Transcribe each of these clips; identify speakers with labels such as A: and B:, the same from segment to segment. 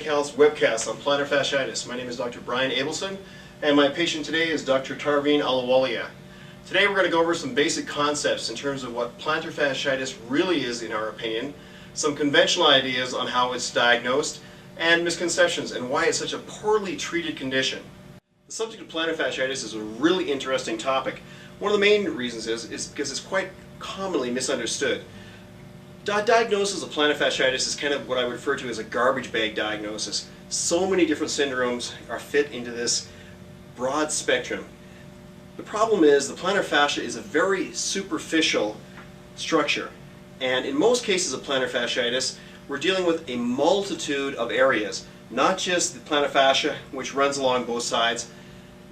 A: Kinetic Health's webcast on plantar fasciitis. My name is Dr. Brian Abelson, and my patient today is Dr. Tarveen Ahluwalia. Today we're going to go over some basic concepts in terms of what plantar fasciitis really is in our opinion, some conventional ideas on how it's diagnosed, and misconceptions and why it's such a poorly treated condition. The subject of plantar fasciitis is a really interesting topic. One of the main reasons is because it's quite commonly misunderstood. Diagnosis of plantar fasciitis is kind of what I would refer to as a garbage bag diagnosis. So many different syndromes are fit into this broad spectrum. The problem is the plantar fascia is a very superficial structure, and in most cases of plantar fasciitis we're dealing with a multitude of areas, not just the plantar fascia which runs along both sides.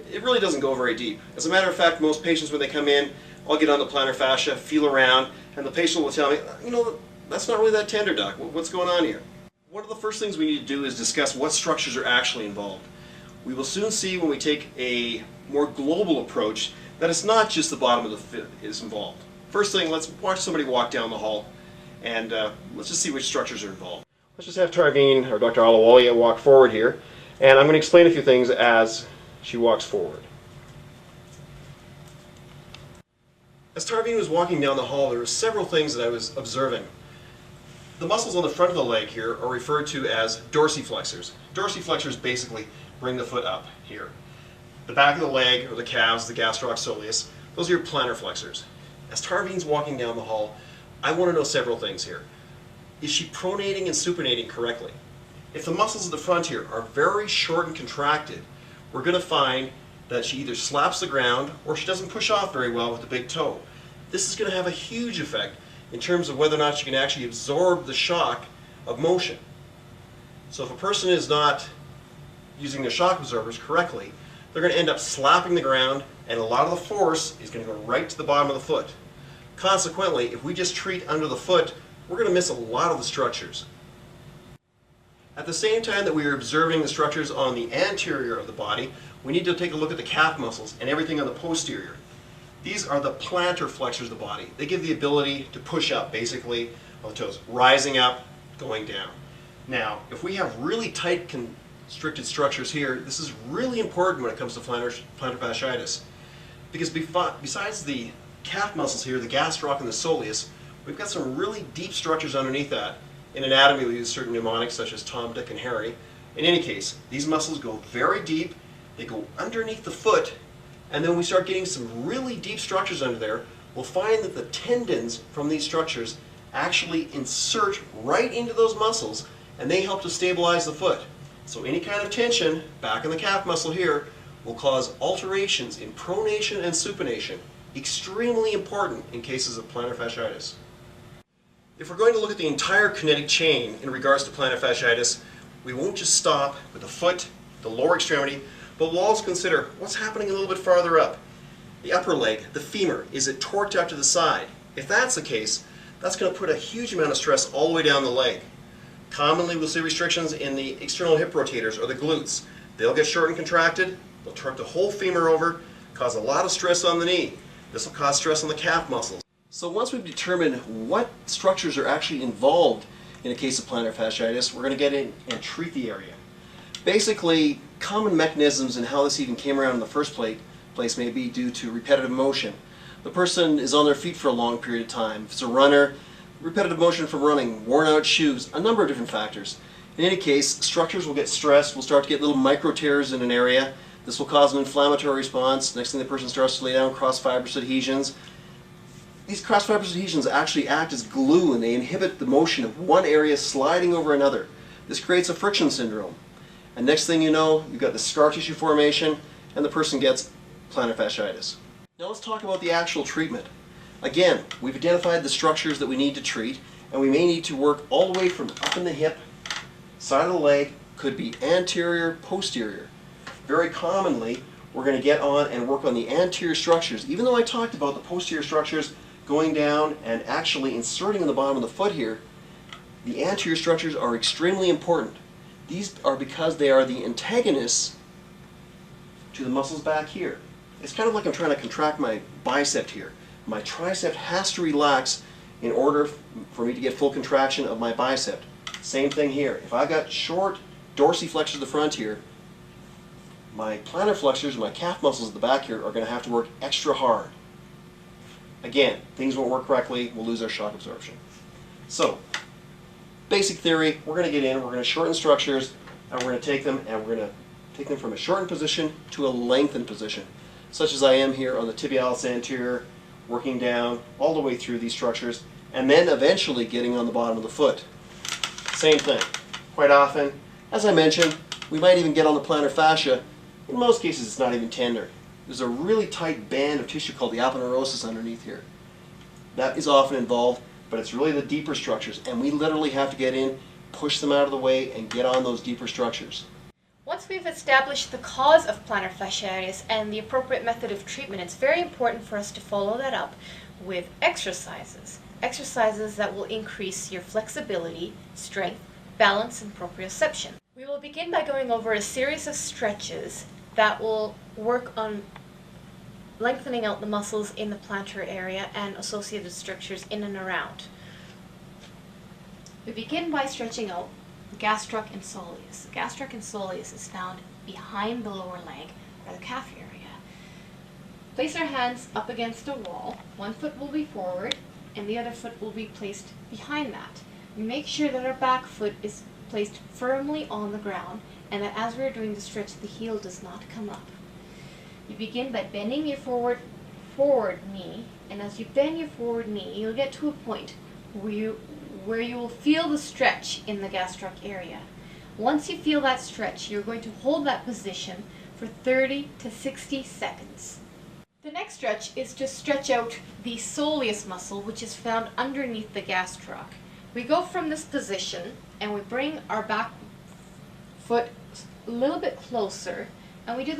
A: It really doesn't go very deep. As a matter of fact, most patients when they come in, I'll get on the plantar fascia, feel around, and the patient will tell me, you know, that's not really that tender, doc. What's going on here? One of the first things we need to do is discuss what structures are actually involved. We will soon see when we take a more global approach that it's not just the bottom of the foot is involved. First thing, let's watch somebody walk down the hall and let's just see which structures are involved. Let's just have Tarveen, or Dr. Ahluwalia, walk forward here, and I'm going to explain a few things as she walks forward. As Tarveen was walking down the hall, there were several things that I was observing. The muscles on the front of the leg here are referred to as Dorsi Flexors. Dorsi Flexors basically bring the foot up here. The back of the leg, or the calves, the gastroc soleus, those are your plantar flexors. As Tarveen's walking down the hall, I want to know several things here. Is she pronating and supinating correctly? If the muscles of the front here are very short and contracted, we're going to find that she either slaps the ground or she doesn't push off very well with the big toe. This is going to have a huge effect in terms of whether or not she can actually absorb the shock of motion. So if a person is not using their shock absorbers correctly, they're going to end up slapping the ground, and a lot of the force is going to go right to the bottom of the foot. Consequently, if we just treat under the foot, we're going to miss a lot of the structures. At the same time that we are observing the structures on the anterior of the body, we need to take a look at the calf muscles and everything on the posterior. These are the plantar flexors of the body. They give the ability to push up, basically, on the toes, rising up, going down. Now, if we have really tight constricted structures here, this is really important when it comes to plantar fasciitis. Because besides the calf muscles here, the gastroc and the soleus, we've got some really deep structures underneath that. In anatomy, we use certain mnemonics such as Tom, Dick, and Harry. In any case, these muscles go very deep, they go underneath the foot, and then we start getting some really deep structures under there. We'll find that the tendons from these structures actually insert right into those muscles, and they help to stabilize the foot. So any kind of tension back in the calf muscle here will cause alterations in pronation and supination. Extremely important in cases of plantar fasciitis. If we're going to look at the entire kinetic chain in regards to plantar fasciitis, we won't just stop with the foot, the lower extremity, but we'll also consider what's happening a little bit farther up. The upper leg, the femur, is it torqued out to the side? If that's the case, that's going to put a huge amount of stress all the way down the leg. Commonly we'll see restrictions in the external hip rotators or the glutes. They'll get short and contracted, they'll torque the whole femur over, cause a lot of stress on the knee. This will cause stress on the calf muscles. So once we've determined what structures are actually involved in a case of plantar fasciitis, we're going to get in and treat the area. Basically, common mechanisms in how this even came around in the first place may be due to repetitive motion. The person is on their feet for a long period of time. If it's a runner, repetitive motion from running, worn out shoes, a number of different factors. In any case, structures will get stressed, we'll start to get little micro tears in an area. This will cause an inflammatory response. Next thing the person starts to lay down cross-fibrous adhesions. These cross-fibrous adhesions actually act as glue, and they inhibit the motion of one area sliding over another. This creates a friction syndrome. And next thing you know, you've got the scar tissue formation, and the person gets plantar fasciitis. Now let's talk about the actual treatment. Again, we've identified the structures that we need to treat, and we may need to work all the way from up in the hip, side of the leg, could be anterior, posterior. Very commonly, we're going to get on and work on the anterior structures. Even though I talked about the posterior structures going down and actually inserting in the bottom of the foot here, the anterior structures are extremely important. These are because they are the antagonists to the muscles back here. It's kind of like I'm trying to contract my bicep here. My tricep has to relax in order for me to get full contraction of my bicep. Same thing here. If I've got short Dorsi Flexors at the front here, my plantar flexors, my calf muscles at the back here are going to have to work extra hard. Again, things won't work correctly, we'll lose our shock absorption. So, basic theory, we're going to get in, we're going to shorten structures, and we're going to take them from a shortened position to a lengthened position, such as I am here on the Tibialis Anterior, working down all the way through these structures, and then eventually getting on the bottom of the foot. Same thing. Quite often, as I mentioned, we might even get on the plantar fascia. In most cases, it's not even tender. There's a really tight band of tissue called the aponeurosis underneath here. That is often involved, but it's really the deeper structures, and we literally have to get in, push them out of the way, and get on those deeper structures.
B: Once we've established the cause of plantar fasciitis and the appropriate method of treatment, it's very important for us to follow that up with exercises. Exercises that will increase your flexibility, strength, balance, and proprioception. We will begin by going over a series of stretches that will work on lengthening out the muscles in the plantar area and associated structures in and around. We begin by stretching out gastroc and soleus. The gastroc and soleus is found behind the lower leg or the calf area. Place our hands up against a wall. One foot will be forward and the other foot will be placed behind that. We make sure that our back foot is placed firmly on the ground and that as we're doing the stretch, the heel does not come up. You begin by bending your forward knee, and as you bend your forward knee, you'll get to a point where you will feel the stretch in the gastroc area. Once you feel that stretch, you're going to hold that position for 30 to 60 seconds. The next stretch is to stretch out the soleus muscle, which is found underneath the gastroc. We go from this position and we bring our back foot a little bit closer, and we do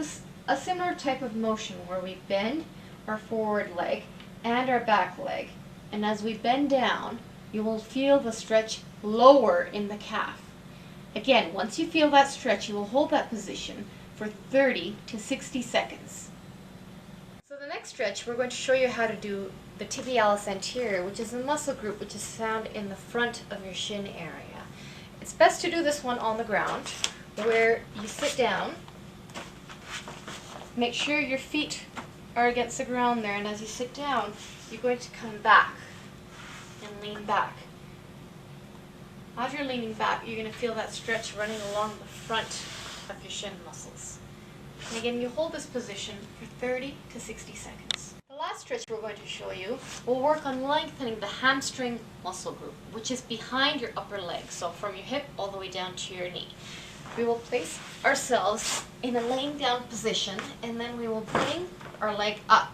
B: a similar type of motion where we bend our forward leg and our back leg, and as we bend down, you will feel the stretch lower in the calf. Again, once you feel that stretch, you will hold that position for 30 to 60 seconds. So the next stretch, we're going to show you how to do the Tibialis Anterior, which is a muscle group which is found in the front of your shin area. It's best to do this one on the ground, where you sit down. Make sure your feet are against the ground there, and as you sit down, you're going to come back and lean back. As you're leaning back, you're going to feel that stretch running along the front of your shin muscles. And again, you hold this position for 30 to 60 seconds. The last stretch we're going to show you will work on lengthening the hamstring muscle group, which is behind your upper leg, so from your hip all the way down to your knee. We will place ourselves in a laying down position, and then we will bring our leg up.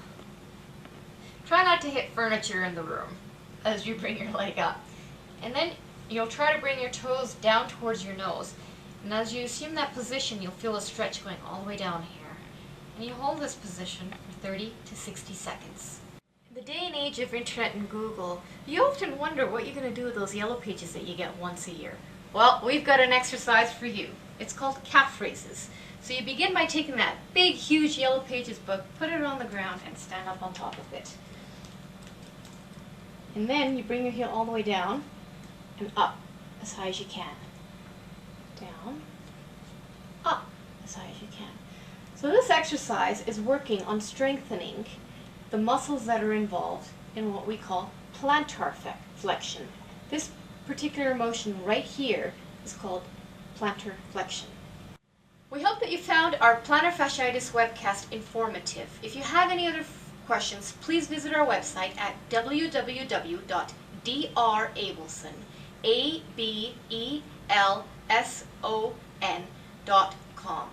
B: Try not to hit furniture in the room as you bring your leg up. And then you'll try to bring your toes down towards your nose. And as you assume that position, you'll feel a stretch going all the way down here. And you hold this position for 30 to 60 seconds. In the day and age of internet and Google, you often wonder what you're going to do with those yellow pages that you get once a year. Well, we've got an exercise for you. It's called calf raises. So you begin by taking that big, huge Yellow Pages book, put it on the ground, and stand up on top of it. And then you bring your heel all the way down and up as high as you can. Down, up as high as you can. So this exercise is working on strengthening the muscles that are involved in what we call plantar flexion. This particular motion right here is called Plantar Flexion. We hope that you found our plantar fasciitis webcast informative. If you have any other questions, please visit our website at www.drabelson.com.